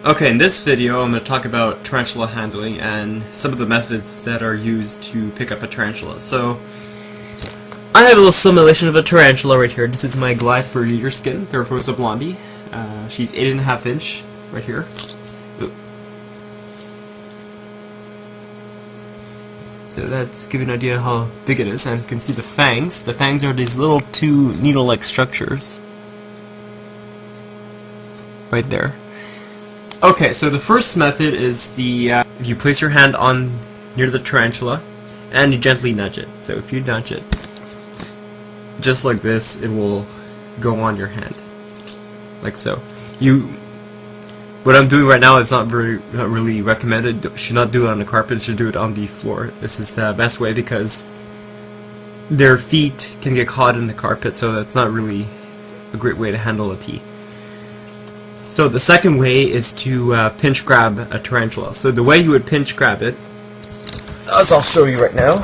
Okay, in this video I'm going to talk about tarantula handling and some of the methods that are used to pick up a tarantula. So, I have a little simulation of a tarantula right here. This is my Goliath bird eater skin, Tarantula blondie. She's 8.5 inch right here. Oop. So that's giving you an idea of how big it is, and you can see the fangs. The fangs are these little two needle-like structures right there. Okay, so the first method is you place your hand on near the tarantula and you gently nudge it. So if you nudge it just like this, it will go on your hand, like so. What I'm doing right now is not really recommended. You should not do it on the carpet. You should do it on the floor. This is the best way because their feet can get caught in the carpet, so that's not really a great way to handle a tea. So the second way is to pinch grab a tarantula. So the way you would pinch grab it, as I'll show you right now,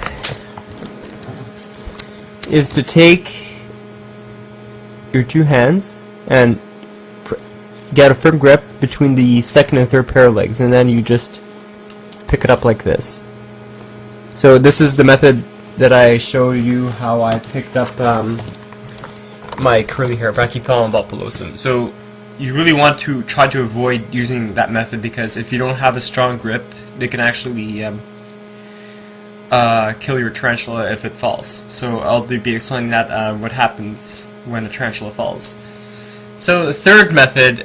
is to take your two hands and get a firm grip between the second and third pair of legs, and then you just pick it up like this. So this is the method that I showed you how I picked up my curly hair, Brachypelon volpulosum. So you really want to try to avoid using that method because if you don't have a strong grip, they can actually kill your tarantula if it falls. So I'll be explaining that what happens when a tarantula falls. So the third method,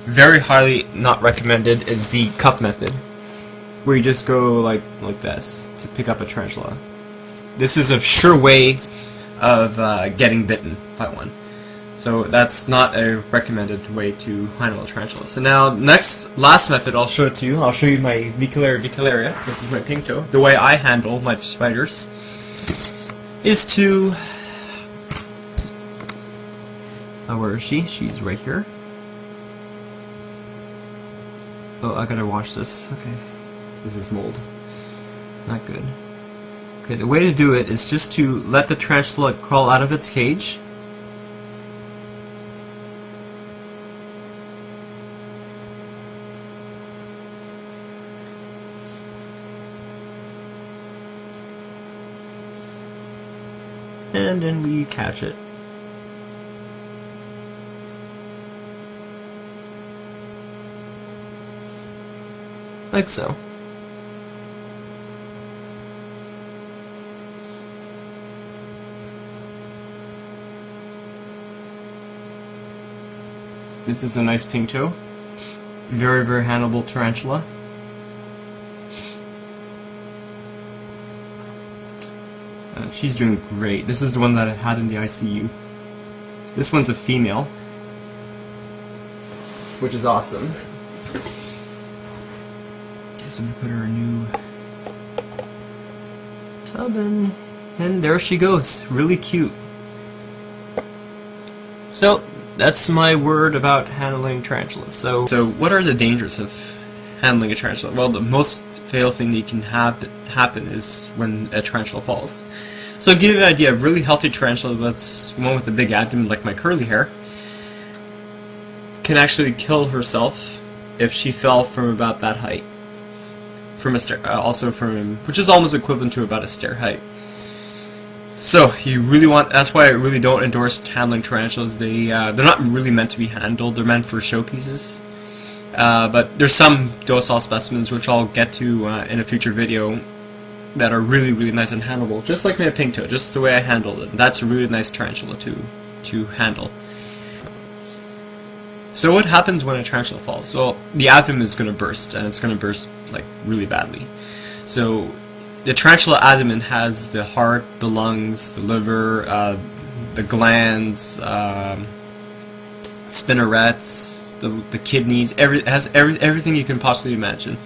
very highly not recommended, is the cup method, where you just go like this to pick up a tarantula. This is a sure way of getting bitten by one. So that's not a recommended way to handle a tarantula. So now, last method I'll show it to you. I'll show you my Vicularia. This is my pink toe. The way I handle my spiders is to... where is she? She's right here. Oh, I gotta wash this. Okay. This is mold. Not good. Okay, the way to do it is just to let the tarantula crawl out of its cage. And then we catch it. Like so. This is a nice pink toe. Very, very handleable tarantula. She's doing great. This is the one that I had in the ICU. This one's a female, which is awesome. Okay, so we put her a new tub in, and there she goes. Really cute. So that's my word about handling tarantulas. So what are the dangers of handling a tarantula? Well, the most fatal thing that can happen is when a tarantula falls. So to give you an idea, a really healthy tarantula, that's one with a big abdomen like my curly hair, can actually kill herself if she fell from about that height. From a stair, which is almost equivalent to about a stair height. So you really want. That's why I really don't endorse handling tarantulas. They're not really meant to be handled. They're meant for showpieces. But there's some docile specimens which I'll get to in a future video that are really, really nice and handleable, just like my pink toe, just the way I handled it. That's a really nice tarantula to handle. So what happens when a tarantula falls? Well, the abdomen is going to burst, and it's going to burst like really badly. So the tarantula abdomen has the heart, the lungs, the liver, the glands, spinnerets, the kidneys. It has everything you can possibly imagine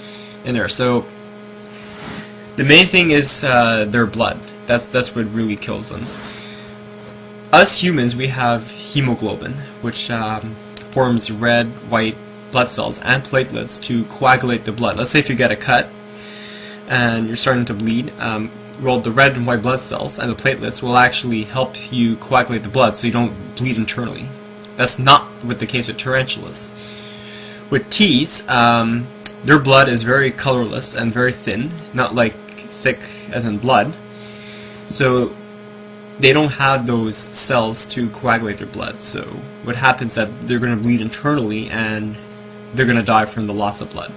in there. So the main thing is their blood. That's what really kills them. Us humans, we have hemoglobin, which forms red, white blood cells and platelets to coagulate the blood. Let's say if you get a cut and you're starting to bleed, well, the red and white blood cells and the platelets will actually help you coagulate the blood so you don't bleed internally. That's not with the case with tarantulas. With teas, their blood is very colorless and very thin, not like thick as in blood. So they don't have those cells to coagulate their blood. So what happens is that they're going to bleed internally and they're going to die from the loss of blood.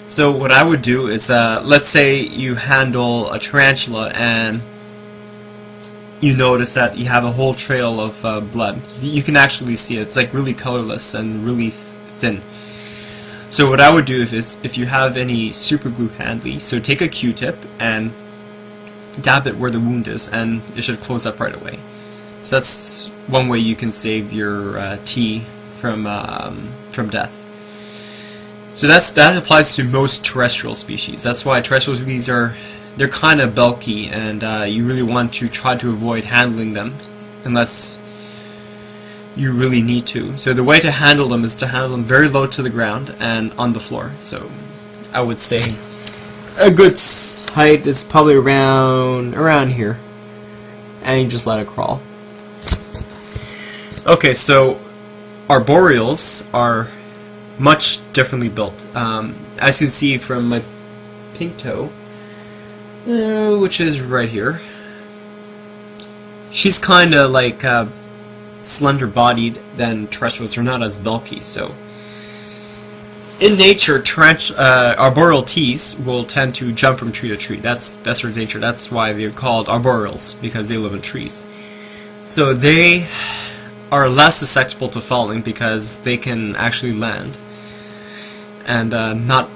So what I would do is, let's say you handle a tarantula and you notice that you have a whole trail of blood. You can actually see it. It's like really colorless and really thin. So what I would do is, if you have any super glue handy, so take a Q-tip and dab it where the wound is, and it should close up right away. So that's one way you can save your tea from death. So that applies to most terrestrial species. That's why terrestrial species they're kind of bulky, and you really want to try to avoid handling them unless you really need to. So the way to handle them is to handle them very low to the ground and on the floor. So I would say a good height is probably around here, and you just let it crawl. Okay, so arboreals are much differently built. As you can see from my pink toe, which is right here, she's kind of like slender-bodied than terrestrials. Are not as bulky. So in nature, arboreal teas will tend to jump from tree to tree. That's their nature. That's why they're called arboreals, because they live in trees. So they are less susceptible to falling because they can actually land and not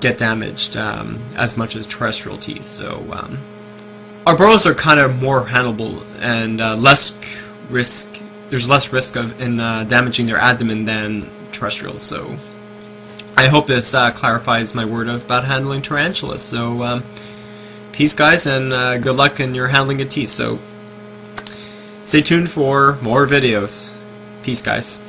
get damaged as much as terrestrial teas. So arboreals are kind of more handleable and less risk. There's less risk of damaging their abdomen than terrestrials. So I hope this clarifies my word about handling tarantulas. So peace, guys, and good luck in your handling of teas. So stay tuned for more videos. Peace, guys.